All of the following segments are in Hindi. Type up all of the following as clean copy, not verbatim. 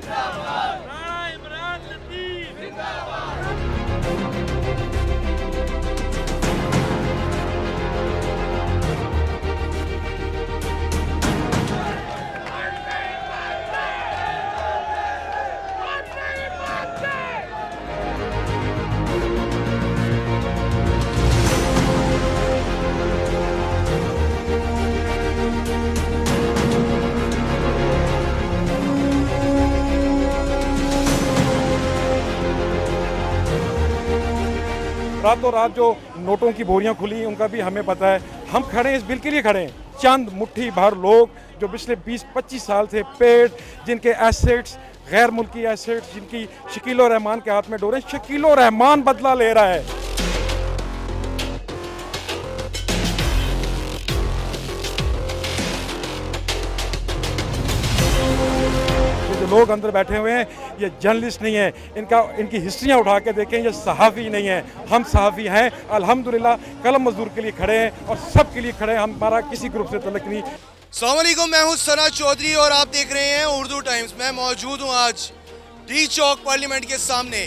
राणा इमरान लतीफ रातों रात जो नोटों की बोरियां खुली उनका भी हमें पता है। हम खड़े हैं इस बिल के लिए खड़े हैं। चंद मुट्ठी भर लोग जो पिछले 20-25 साल से पेड़ जिनके एसेट्स गैर मुल्की एसेट्स जिनकी शकील और रहमान के हाथ में डोरे, शकील और रहमान बदला ले रहा है। जो लोग अंदर बैठे हुए हैं ये जर्नलिस्ट नहीं है, इनकी हिस्ट्रियां उठा के देखें, ये सहाफ़ी नहीं है। हम सहाफ़ी हैं अल्हम्दुलिल्लाह, कलम मजदूर के लिए खड़े हैं और सब के लिए खड़े हैं। हमारा किसी ग्रुप से तल्लुक़ नहीं। अस्सलाम वालेकुम, मैं हूं सना चौधरी और आप देख रहे हैं उर्दू टाइम्स। मैं मौजूद हूं आज डी चौक पार्लियामेंट के सामने,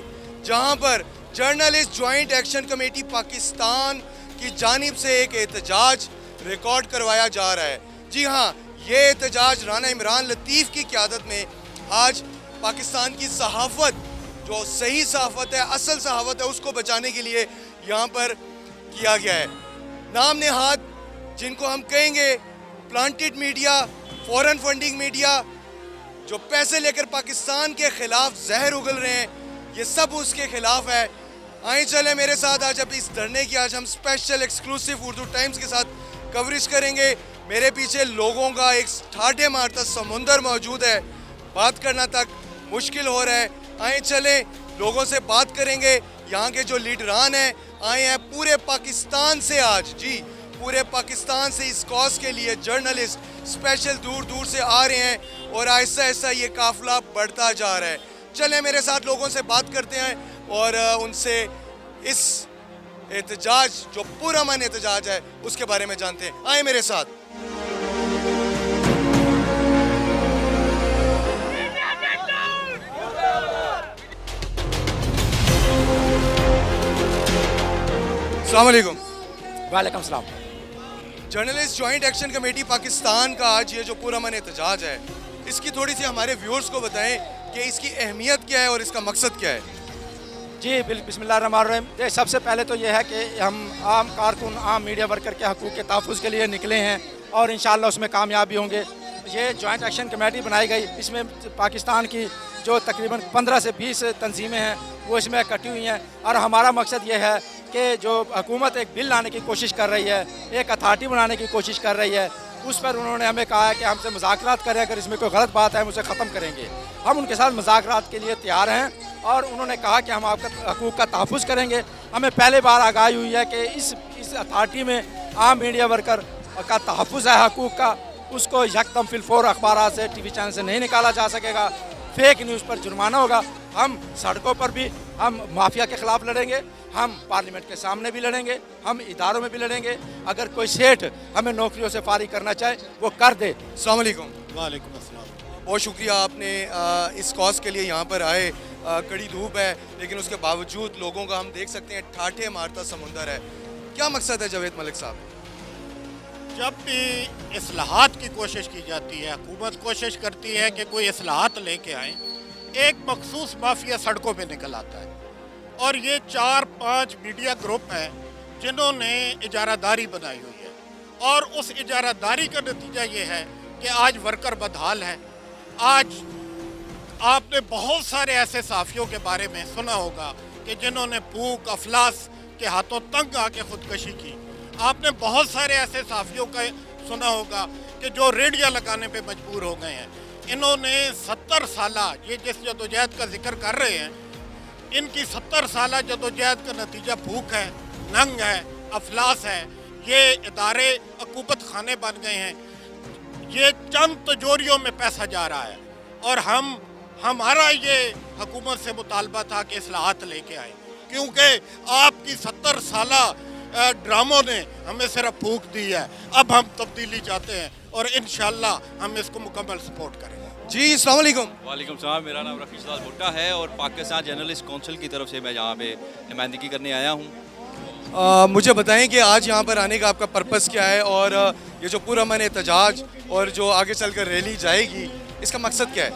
जहां पर journalist joint action committee Pakistan की जानिब से एक एहतजाज रिकॉर्ड करवाया जा रहा है। जी हाँ, ये एहतजाज राणा इमरान लतीफ़ की क़यादत में आज पाकिस्तान की सहाफ़त, जो सही सहाफ़त है, असल सहाफ़त है, उसको बचाने के लिए यहाँ पर किया गया है। नाम नेहाद जिनको हम कहेंगे planted media, foreign funding media, जो पैसे लेकर पाकिस्तान के खिलाफ जहर उगल रहे हैं, ये सब उसके खिलाफ है। आए चले मेरे साथ आज अब इस धरने की आज हम स्पेशल एक्सक्लूसिव उर्दू टाइम्स के साथ कवरेज करेंगे। मेरे पीछे लोगों का एक ठाठे मारता समुंदर मौजूद है, बात करना तक मुश्किल हो रहा है। आए चले लोगों से बात करेंगे। यहाँ के जो लीडरान हैं आए हैं पूरे पाकिस्तान से आज, जी पूरे पाकिस्तान से इस कॉज के लिए जर्नलिस्ट स्पेशल दूर दूर से आ रहे हैं और ऐसा ऐसा ये काफिला बढ़ता जा रहा है। चलें मेरे साथ लोगों से बात करते हैं और उनसे इस एहतजाज, जो पुरअमन एहतजाज है, उसके बारे में जानते हैं। आए मेरे साथ। अस्सलाम वालेकुम। वालेकुम सलाम। Journalist joint action committee Pakistan का आज ये जो पुरअमन एहतजाज है, इसकी थोड़ी सी हमारे व्यूअर्स को बताएं कि इसकी अहमियत क्या है और इसका मकसद क्या है। जी बिस्मिल्लाहिर्रहमानिर्रहीम। सबसे पहले तो ये है कि हम आम कारकुन, आम मीडिया वर्कर के हकूक़ के तहफ़्फ़ुज़ के लिए निकले हैं और इंशाअल्लाह उसमें कामयाब भी होंगे। ये जॉइंट एक्शन कमेटी बनाई गई, इसमें पाकिस्तान की जो तकरीबन 15 से 20 तंजीमें हैं वो इसमें इकट्ठी हुई हैं और हमारा मकसद ये है कि जो हुकूमत एक बिल लाने की कोशिश कर रही है, एक अथॉरिटी बनाने की कोशिश कर रही है, उस पर उन्होंने हमें कहा है कि हमसे मुज़ाकरात करें, अगर इसमें कोई गलत बात है हम उसे ख़त्म करेंगे। हम उनके साथ मुज़ाकरात के लिए तैयार हैं और उन्होंने कहा कि हम आपका हकूक़ का तहफ़्फ़ुज़ करेंगे। हमें पहले बार आगाही हुई है कि इस अथॉरिटी में आम मीडिया वर्कर का तहफ़्फ़ुज़ है हकूक़ का, उसको यकदम फिलफोर अखबार से, टीवी चैनल से नहीं निकाला जा सकेगा। फेक न्यूज़ पर जुर्माना होगा। हम सड़कों पर भी हम माफिया के ख़िलाफ़ लड़ेंगे, हम पार्लियामेंट के सामने भी लड़ेंगे, हम इदारों में भी लड़ेंगे। अगर कोई सेठ हमें नौकरियों से फारिग करना चाहे वो कर दे। अस्सलाम वालेकुम। वालेकुम अस्सलाम। बहुत शुक्रिया, आपने इस कॉज के लिए यहाँ पर आए। कड़ी धूप है लेकिन उसके बावजूद लोगों का हम देख सकते हैं ठाठे मारता समुंदर है। क्या मकसद है जावेद मलिक साहब? जब भी इस्लाहात की कोशिश की जाती है, हुकूमत कोशिश करती है कि कोई इस्लाहात लेके आए, एक मखसूस माफिया सड़कों पे निकल आता है और ये 4-5 मीडिया ग्रुप हैं जिन्होंने इजारादारी बनाई हुई है और उस इजारादारी का नतीजा ये है कि आज वर्कर बदहाल है। आज आपने बहुत सारे ऐसे साफियों के बारे में सुना होगा कि जिन्होंने भूख अफलास के हाथों तंग आके खुदकशी की। आपने बहुत सारे ऐसे साफियों का सुना होगा कि जो रेडिया लगाने पे मजबूर हो गए हैं। इन्होंने 70 साला, ये जिस जदोजहद का जिक्र कर रहे हैं, इनकी 70 साला जदोजहद का नतीजा भूख है, नंग है, अफलास है। ये इदारे अकूबत खाने बन गए हैं। ये चंद तिजोरियों में पैसा जा रहा है और हमारा ये हुकूमत से मुतालबा था कि इस्लाहात लेके आए, क्योंकि आपकी 70 साला ड्रामों ने हमें सिर्फ भूख दी है। अब हम तब्दीली चाहते हैं और इंशाल्लाह हम इसको मुकम्मल सपोर्ट करेंगे। जी अस्सलाम वालेकुम। वालेकुम सलाम, मेरा नाम रफ़ीक लाल भुट्टा है और पाकिस्तान जर्नलिस्ट काउंसिल की तरफ से मैं यहाँ पे नुमाइंदगी करने आया हूँ। मुझे बताएं कि आज यहाँ पर आने का आपका पर्पस क्या है और ये जो पुरअमन एहतजाज और जो आगे चलकर रैली जाएगी इसका मकसद क्या है?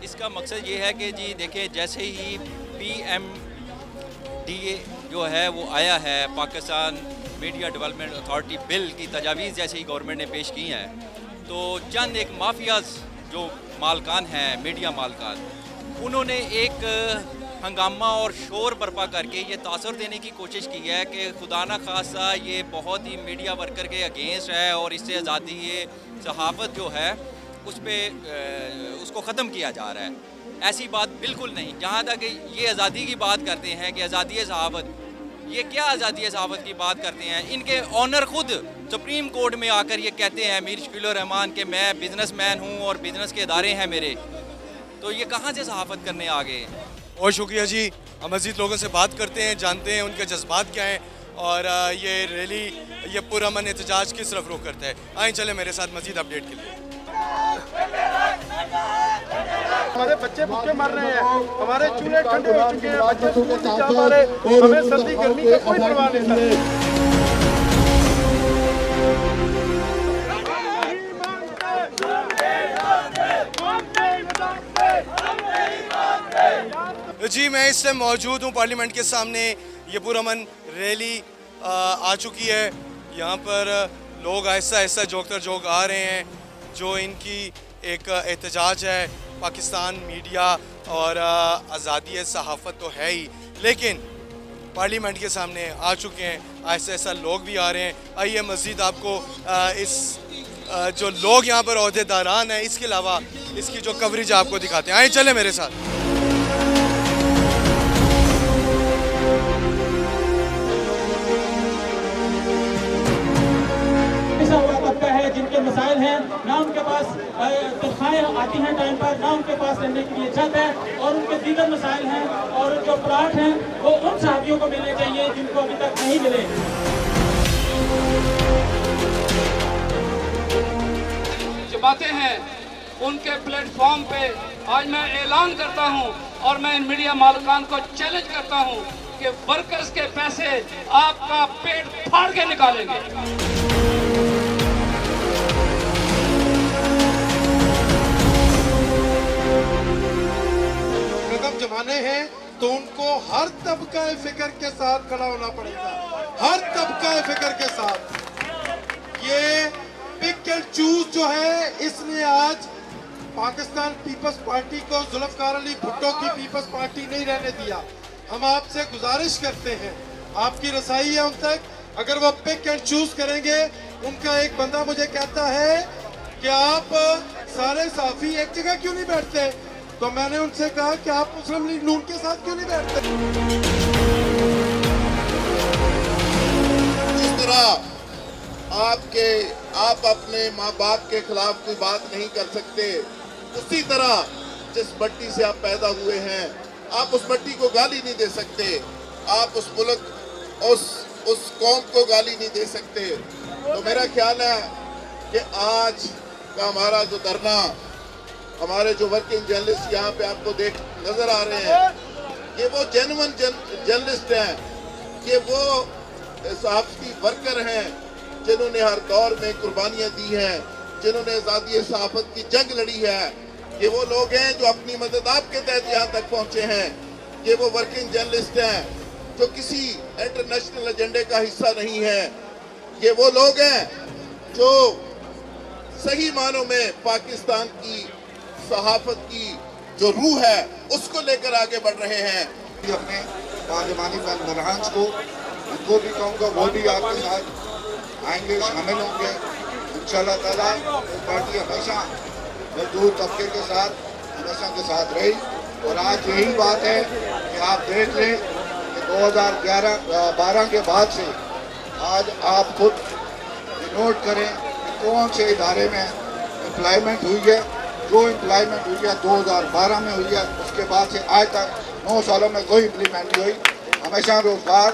इसका मकसद ये है कि जी देखिए, जैसे ही PMDA जो है वो आया है, Pakistan media development authority bill की तजावीज़ जैसे ही गवर्नमेंट ने पेश की हैं, तो चंद एक माफियाज जो मालकान हैं, मीडिया मालकान, उन्होंने एक हंगामा और शोर बर्पा करके ये तासर देने की कोशिश की है कि खुदा न खासा ये बहुत ही मीडिया वर्कर के अगेंस्ट है और इससे आज़ादी ये सहाफ़त जो है उस पर उसको ख़त्म किया जा रहा है। ऐसी बात बिल्कुल नहीं। जहाँ तक ये आज़ादी की बात करते हैं कि आज़ादी सहाफ़त, ये क्या आज़ादी सहाफ़त की बात करते हैं? इनके ऑनर खुद सुप्रीम कोर्ट में आकर ये कहते हैं, मीर शकील रहमान, कि मैं बिजनेसमैन हूँ और बिजनेस के इदारे हैं मेरे, तो ये कहाँ से सहाफ़त करने आ गए? बहुत शुक्रिया जी। हम मज़ीद लोगों से बात करते हैं, जानते हैं उनके जज्बात क्या हैं और ये रैली, ये पुरअमन एहतजाज किस तरफ रुख करता है। आएँ चले मेरे साथ मज़ीद अपडेट के लिए। हमारे बच्चे भूखे मर रहे हैं, हमारे चूल्हे ठंडे हो चुके हैं, बच्चे स्कूल नहीं जा पा रहे, हमें सर्दी गर्मी का कोई परवाह नहीं सर। जी मैं इस समय मौजूद हूँ पार्लियामेंट के सामने। ये पुरअमन रैली आ चुकी है। यहाँ पर लोग आहिस्ता आहिस्ता जोकतर जोक आ रहे हैं। जो इनकी एक एहतजाज है, पाकिस्तान मीडिया और आज़ादी सहाफ़त तो है ही, लेकिन पार्लियामेंट के सामने आ चुके हैं। आहिस्ता आहिस्ता लोग भी आ रहे हैं। आइए मज़ीद आपको इस जो लोग यहाँ पर ओहदेदारान हैं, इसके अलावा इसकी जो कवरेज आपको दिखाते हैं। आइए चले मेरे साथ। है जिनके मसाइल हैं, ना उनके पास तनख्वाहें आती हैं टाइम पर, ना उनके पास रहने के लिए छत है और उनके दीगर मसाइल हैं और जो प्लाट हैं वो उन साथियों को मिलने चाहिए जिनको अभी तक नहीं मिले। जो बातें हैं उनके प्लेटफॉर्म पे आज मैं ऐलान करता हूं और मैं इन मीडिया मालिकान को चैलेंज करता हूं कि वर्कर्स के पैसे आपका पेट फाड़ के निकालेंगे। जमाने हैं तो उनको हर तबका फिक्र के साथ खड़ा होना पड़ेगा, हर तबका फिक्र के साथ। ये पिक एंड चूज जो है, इसने आज पाकिस्तान पीपल्स पार्टी को जुल्फकार अली भुट्टो की पीपल्स पार्टी नहीं रहने दिया। हम आपसे गुजारिश करते हैं, आपकी रसाई है उन तक, अगर वो पिक एंड चूज करेंगे। उनका एक बंदा मुझे कहता है कि आप सारे साफी एक जगह क्यों नहीं बैठते, तो मैंने उनसे कहा कि आप मुस्लिम लीग नून के साथ क्यों नहीं बैठते। जिस तरह आप अपने माँ बाप के खिलाफ कोई बात नहीं कर सकते, उसी तरह जिस मट्टी से आप पैदा हुए हैं आप उस मट्टी को गाली नहीं दे सकते, आप उस मुल्क उस कौम को गाली नहीं दे सकते। तो मेरा ख्याल है कि आज का हमारा जो धरना, हमारे जो वर्किंग जर्नलिस्ट यहाँ पे आपको नजर आ रहे हैं, ये वो जेन्युइन जर्नलिस्ट हैं, ये वो सहाफ़ती वर्कर हैं जिन्होंने हर दौर में कुर्बानियाँ दी हैं, जिन्होंने आज़ादी सहाफ़त की जंग लड़ी है। ये वो लोग हैं जो अपनी मदद आपके तहत यहाँ तक पहुँचे हैं। ये वो वर्किंग जर्नलिस्ट हैं जो किसी इंटरनेशनल एजेंडे का हिस्सा नहीं है। ये वो लोग हैं जो सही मानों में पाकिस्तान की सहाफत की जो रूह है उसको लेकर आगे बढ़ रहे हैं। अपने पार्लिमानी मेंबरान को उनको भी कहूँगा वो भी आपके साथ आएंगे, शामिल होंगे इंशाल्लाह ताला। पार्टी हमेशा मजदूर तबके के साथ हमेशा के साथ रही और आज यही बात है कि आप देख लें कि 2012 के बाद से आज आप खुद नोट करें कि कौन से इदारे में एम्प्लॉयमेंट हुई है। जो एम्प्लॉयमेंट हुई है 2012 में हुई है, उसके बाद से आज तक 9 सालों में कोई इम्प्लीमेंट नहीं हुई। हमेशा रोजगार,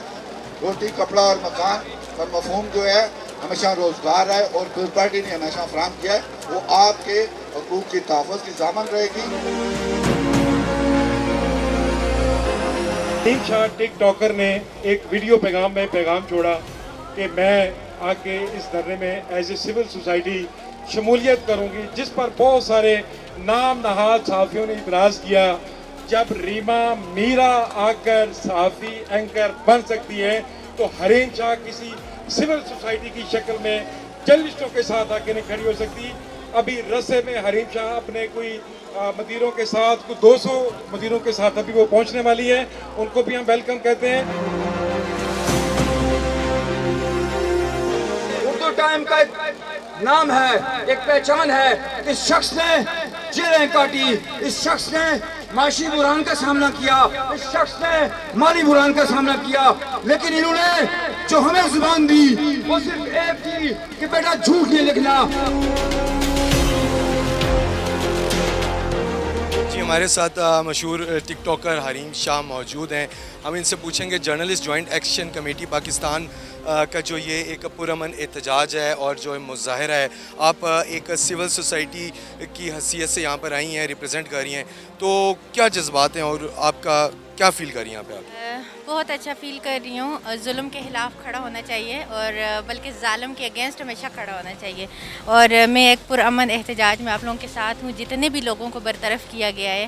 रोटी, कपड़ा और मकान पर मफहूम जो है हमेशा रोजगार है और पीपल पार्टी ने हमेशा फराहम किया है, वो आपके हकूक की तहफ़्फ़ुज़ की ज़ामन रहेगी। हरीम शाह टिकटॉकर ने एक वीडियो पैगाम में पैगाम छोड़ा कि मैं आके इस धरने में एज ए सिविल सोसाइटी शमूलियत करूंगी, जिस पर बहुत सारे नाम नहाद सहाफ़ियों ने इतराज़ किया। जब रीमा मीरा आकर सहाफ़ी एंकर बन सकती है तो हरीम शाह किसी सिविल सोसाइटी की शक्ल में जर्नलिस्टों के साथ आके नहीं खड़ी हो सकती। अभी रस्से में हरीम शाह अपने कोई मदीरों के साथ, कुछ 200 मदीरों के साथ अभी वो पहुंचने वाली है, उनको भी हम वेलकम कहते हैं। उर्दू टाइम का एक नाम है, एक पहचान है। इस शख्स ने जेलें काटी, इस शख्स ने माशी बुरान का सामना किया, इस शख्स ने माली बुरान का सामना किया, लेकिन इन्होंने जो हमें जुबान दी वो सिर्फ एक थी कि बेटा झूठ नहीं लिखना। जी, हमारे साथ मशहूर टिकटॉकर हरीम शाह मौजूद हैं। हम इनसे पूछेंगे journalist joint action committee Pakistan का जो ये एक पुरअमन एहतजाज है और जो मुजाहरा है, आप एक सिविल सोसाइटी की हैसियत से यहाँ पर आई हैं, रिप्रेजेंट कर रही हैं, तो क्या जज्बात हैं और आपका क्या फ़ील कर रही हैं यहाँ पे आप? बहुत अच्छा फ़ील कर रही हूँ। जुल्म के ख़िलाफ़ खड़ा होना चाहिए और बल्कि ज़ालिम के अगेंस्ट हमेशा खड़ा होना चाहिए। और मैं एक पुरअमन एहतजाज में आप लोगों के साथ हूँ। जितने भी लोगों को बरतरफ़ किया गया है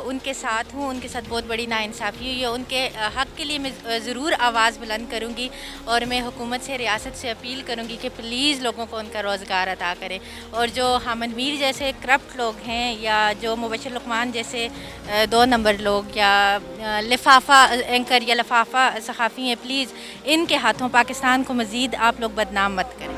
उनके साथ हूँ। उनके साथ बहुत बड़ी नाइंसाफ़ी हुई है। उनके हक़ के लिए मैं ज़रूर आवाज़ बुलंद करूँगी और मैं हुकूमत से, रियासत से अपील करूँगी कि प्लीज़ लोगों को उनका रोज़गार अता करें। और जो हामिद मीर जैसे करप्ट लोग हैं या जो मुबशर लुकमान जैसे 2 नंबर लोग या लिफाफा एंकर या लिफाफा सहाफ़ी हैं, प्लीज़ इनके हाथों पाकिस्तान को मज़ीद आप लोग बदनाम मत करें।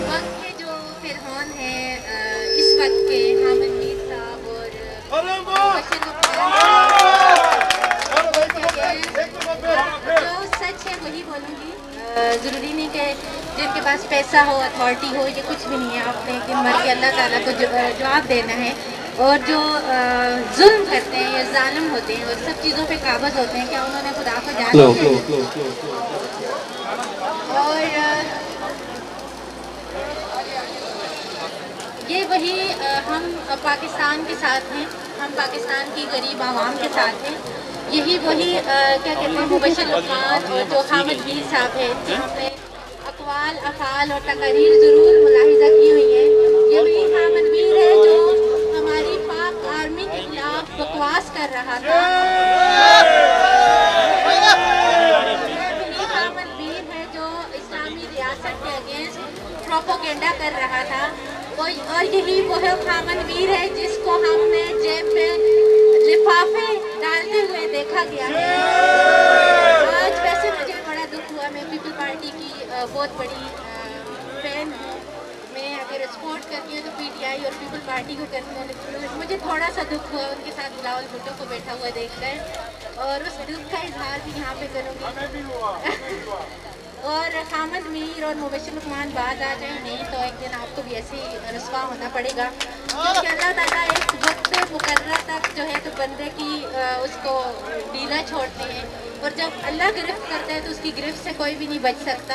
वक्त के जो फिरौन हैं इस वक्त के हामिद मीर साहब और जो सच है वही बोलूँगी। ज़रूरी नहीं कि जिनके पास पैसा हो, अथॉरिटी हो, ये कुछ भी नहीं है। आपने एक दिन मर के अल्लाह ताला को जवाब देना है। और जो जुल्म करते हैं या जालिम होते हैं और सब चीज़ों पे काबज़ होते हैं, क्या उन्होंने खुदा को जाना है? और ये वही हम पाकिस्तान के साथ हैं, हम पाकिस्तान की गरीब आवाम के साथ हैं। यही वही क्या कहते हैं मुबशर लुकमान और जो हामिद मीर साहब हैं, जिनसे अक़वाल, अफ़ाल और तकरीर ज़रूर मुलाहिज़ा की हुई है। ये वही हामिद मीर है जो हमारी पाक आर्मी के खिलाफ बकवास कर रहा था। ये हामिद मीर है जो इस्लामी रियासत के अगेंस्ट प्रोपोगेंडा कर रहा था। और यही वो है हामिद मीर है जिसको हमने जेब में लिफाफे डालते हुए देखा गया है। आज वैसे मुझे बड़ा दुख हुआ। मैं पीपल पार्टी की बहुत बड़ी फैन हूँ। मैं अगर सपोर्ट करती हूँ तो पीटीआई और पीपल पार्टी को करती हूँ, लेकिन मुझे थोड़ा सा दुख हुआ उनके साथ बिलावल भुट्टो को बैठा हुआ देखकर, और उस दुख का इजहार भी यहाँ पे करूँगी। और हामिद मीर और मुबशर लुकमान बात आ जाए नहीं तो एक दिन आपको भी ऐसे ही रुस्वा होना पड़ेगा, क्योंकि अल्लाह ताला एक वक्त मुकर्रर तक जो है तो बंदे की उसको ढीला छोड़ते हैं, और जब अल्लाह गिरफ्त करता है तो उसकी गिरफ्त से कोई भी नहीं बच सकता।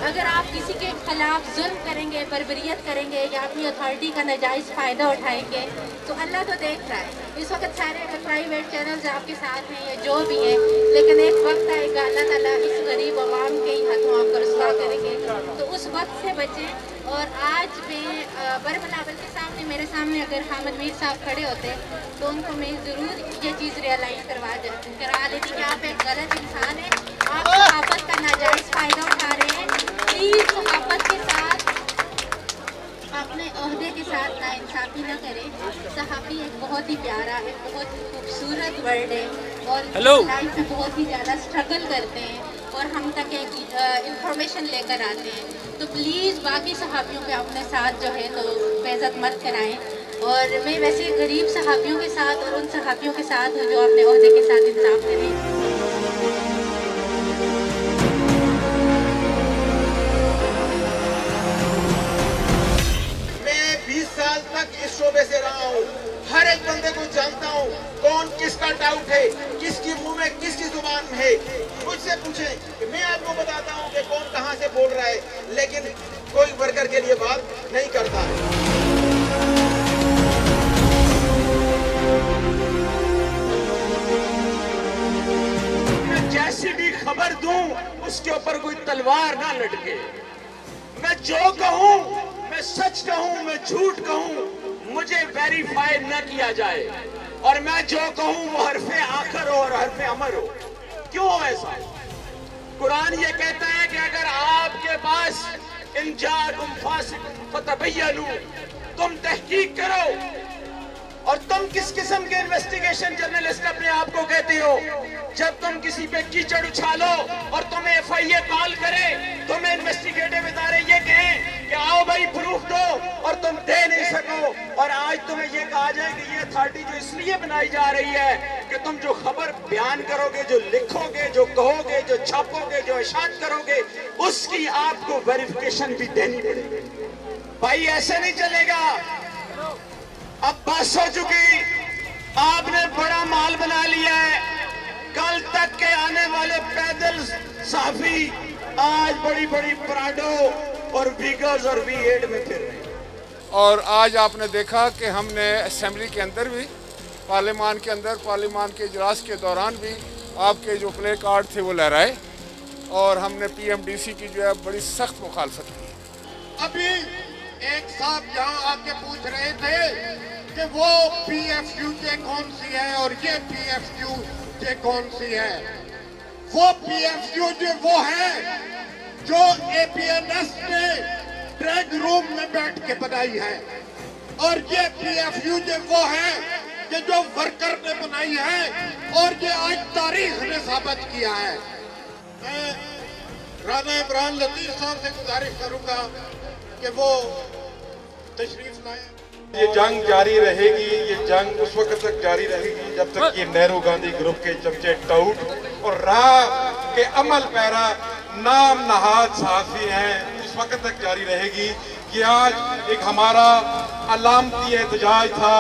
अगर आप किसी के खिलाफ जुल्म करेंगे, बर्बरियत करेंगे या अपनी अथॉरिटी का नाजायज़ फ़ायदा उठाएंगे तो अल्लाह तो देख रहा है। इस वक्त सारे अगर प्राइवेट चैनल्स आपके साथ हैं या जो भी हैं, लेकिन एक वक्त आएगा अल्लाह ताला इस गरीब आवाम के ही हाथों आपको रुस्वा करेंगे, तो उस वक्त से बचें। और आज मैं बरमलावल के सामने, मेरे सामने अगर हामिद मीर साहब खड़े होते तो उनको मैं ज़रूर ये चीज़ रियलाइज़ करा लेती कि आप एक गलत इंसान हैं, आप सहाफ़त का नाजायज़ फ़ायदा उठा रहे हैं। प्लीज़ सहाफ़त के साथ, अपने ओहदे के साथ नाइंसाफ़ी न करें। सहाफ़ी एक बहुत ही प्यारा, एक बहुत खूबसूरत वर्ड है और लाइफ में बहुत ही ज़्यादा स्ट्रगल करते हैं और हम तक एक इंफॉर्मेशन लेकर आते हैं। तो प्लीज़ बाकी सहाफ़ियों के अपने साथ जो है तो बेइज्जत मत कराएं। और मैं वैसे गरीब सहाफ़ियों के साथ और उन सहाफ़ियों के साथ हूँ जो अपने ओहदे के साथ इंसाफ करें। मैं 20 साल तक इस शोबे से रहा हूँ। हर एक बंदे मुझसे पूछें कि मैं आपको बताता हूं कि कौन कहां से बोल रहा है, लेकिन कोई वर्कर के लिए बात नहीं करता है। मैं जैसी भी खबर दूं उसके ऊपर कोई तलवार ना लटके। मैं जो कहूं, मैं सच कहूं, मैं झूठ कहूं, मुझे वेरीफाई न किया जाए, और मैं जो कहूं वो हरफे आखिर हो और हरफे अमर हो। क्यों ऐसा? कुरान ये कहता है कि अगर आपके पास इन जाकुम फासिकुम फतबय्यनु, तुम तहकीक करो। और तुम किस किस्म के इन्वेस्टिगेशन जर्नलिस्ट अपने आप को कहते हो? जब तुम किसी पे कीचड़ उछालो और तुम्हें FIA कॉल करे, तुम्हें इन्वेस्टिगेटिव इदारे ये कहें कि आओ भाई प्रूफ दो, और तुम दे नहीं सको, और आज तुम्हें ये कहा जाए कि ये अथॉरिटी जो इसलिए बनाई जा रही है कि तुम जो खबर बयान करोगे, जो लिखोगे, जो कहोगे, जो छापोगे, जो इशात करोगे, उसकी आपको वेरिफिकेशन भी देनी पड़ेगी। भाई ऐसे नहीं चलेगा। अब बस हो चुकी, आपने बड़ा माल बना लिया है। कल तक के आने वाले पैदल साफी आज बड़ी बड़ी प्राडो और वीगर्स और V8 में फिर रहे हैं। और आज आपने देखा कि हमने असेंबली के अंदर भी, पार्लियामान के अंदर, पार्लियामान के इजलास के दौरान भी आपके जो प्ले कार्ड थे वो लहराए, और हमने PMDC की जो है बड़ी सख्त मुखालफत की। अभी एक साहब यहाँ आके पूछ रहे थे कि वो PFUJ कौन सी है और ये PFUJ कौन सी है। वो PFUJ वो है जो APNS ने ड्रैग रूम में बैठ के बनाई है, और ये PFUJ वो है कि जो वर्कर ने बनाई है, और ये आज तारीख ने साबित किया है। मैं राना इमरान लतीफ साहब से गुजारिश करूंगा कि वो तशरीफ लाए। ये जंग जारी रहेगी, ये जंग उस वक्त तक जारी रहेगी जब तक ये नेहरू गांधी ग्रुप के चमचे टाउट और राह के अमल पैरा नाम नहाद सहाफ़ी हैं, उस वक्त तक जारी रहेगी। ये आज एक हमारा अलामती एहतजाज था,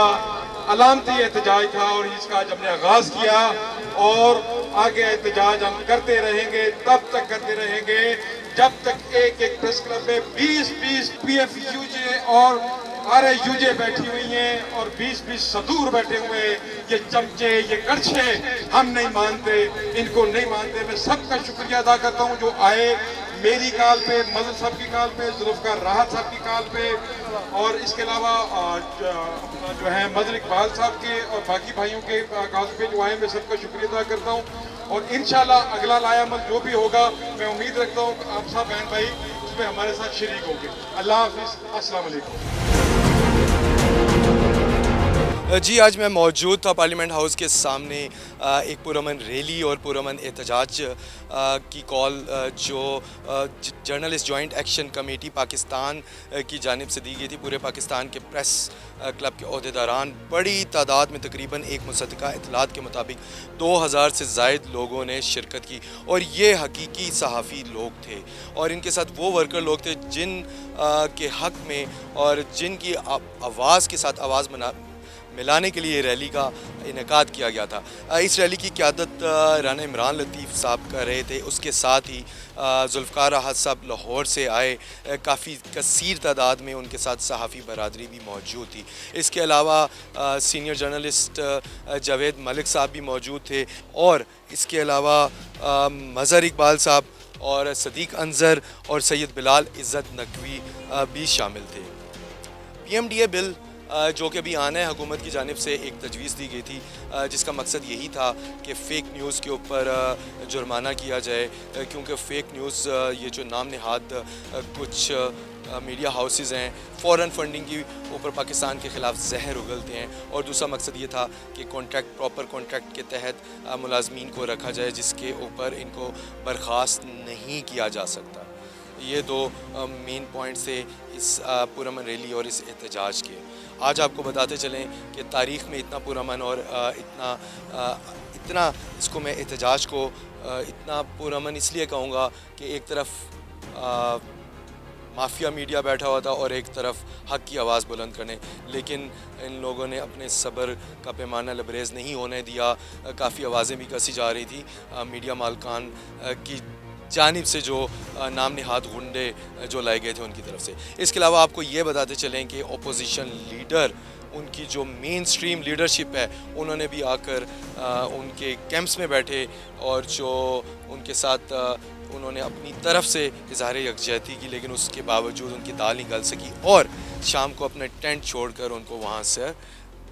और इसका आज हमने आगाज किया, और आगे एहतजाज हम करते रहेंगे, तब तक करते रहेंगे जब तक एक एक प्रेस क्लब में 20-20 PFUJ और RSUJ बैठी हुई हैं, और 20-20 सदूर बैठे हुए हैं। ये चमचे, ये कड़छे हम नहीं मानते, इनको नहीं मानते। मैं सबका शुक्रिया अदा करता हूँ जो आए मेरी कॉल पे, मजहर साहब की कॉल पे, जुल्फ़िकार राहत साहब की कॉल पे, और इसके अलावा जो है मजहर इकबाल साहब के और बाकी भाइयों के कॉल पे जो आए, मैं सबका शुक्रिया अदा करता हूँ। और इंशाल्लाह अगला लायामल जो भी होगा, मैं उम्मीद रखता हूँ कि आप सब बहन भाई उसमें हमारे साथ शरीक होंगे। अल्लाह हाफिज़, अस्सलाम वालेकुम। जी, आज मैं मौजूद था पार्लियामेंट हाउस के सामने एक पुरअमन रैली और पुरअमन एहतजाज की कॉल जो journalist joint action committee Pakistan की जानिब से दी गई थी। पूरे पाकिस्तान के प्रेस क्लब के ओहदेदारान बड़ी तादाद में, तकरीबन एक मुसद्दका इतलात के मुताबिक 2000 से ज़ायद लोगों ने शिरकत की, और ये हकीकी सहाफ़ी लोग थे, और इनके साथ वो वर्कर लोग थे जिन के हक़ में और जिनकी आवाज़ के साथ आवाज़ मिलाने के लिए रैली का इनेकाद किया गया था। इस रैली की क़यादत राना इमरान लतीफ़ साहब कर रहे थे। उसके साथ ही जुल्फ़िकार राहत साहब लाहौर से आए, काफ़ी कसीर तादाद में उनके साथ सहाफ़ी बरादरी भी मौजूद थी। इसके अलावा सीनियर जर्नलिस्ट जावेद मलिक साहब भी मौजूद थे, और इसके अलावा मजहर इकबाल साहब और सदीक अंजर और सैयद बिलाल इज़्ज़त नकवी भी शामिल थे। PMDA बिल जो कि अभी आना है, हुकूमत की जानिब से एक तजवीज़ दी गई थी, जिसका मकसद यही था कि फ़ेक न्यूज़ के ऊपर जुर्माना किया जाए, क्योंकि फ़ेक न्यूज़ ये जो नाम नहाद कुछ मीडिया हाउसेस हैं, फ़ौरन फंडिंग की ऊपर पाकिस्तान के ख़िलाफ़ जहर उगलते हैं। और दूसरा मकसद ये था कि प्रॉपर कॉन्ट्रैक्ट के तहत मुलाजमीन को रखा जाए जिसके ऊपर इनको बर्खास्त नहीं किया जा सकता। ये दो मेन पॉइंट्स थे इस पुरअमन रैली और इस एहतजाज के। आज आपको बताते चलें कि तारीख़ में इतना पुरअमन और इतना इसको मैं एहतजाज को इतना पुरअमन इसलिए कहूँगा कि एक तरफ माफिया मीडिया बैठा हुआ था और एक तरफ हक की आवाज़ बुलंद करने, लेकिन इन लोगों ने अपने सब्र का पैमाना लबरेज़ नहीं होने दिया। काफ़ी आवाज़ें भी कसी जा रही थी मीडिया मालकान की जानिब से, जो नाम नहाद गुंडे जो लाए गए थे उनकी तरफ से। इसके अलावा आपको ये बताते चलें कि अपोजिशन लीडर, उनकी जो मेन स्ट्रीम लीडरशिप है, उन्होंने भी आकर उनके कैंप्स में बैठे और जो उनके साथ उन्होंने अपनी तरफ से इजहार यकजहती की, लेकिन उसके बावजूद उनकी दाल नहीं गल सकी और शाम को अपने टेंट छोड़कर उनको वहाँ से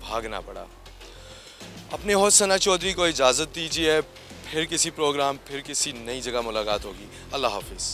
भागना पड़ा। अपने होस्ट सना चौधरी को इजाज़त दीजिए, फिर किसी प्रोग्राम, फिर किसी नई जगह मुलाकात होगी। अल्लाह हाफिज़।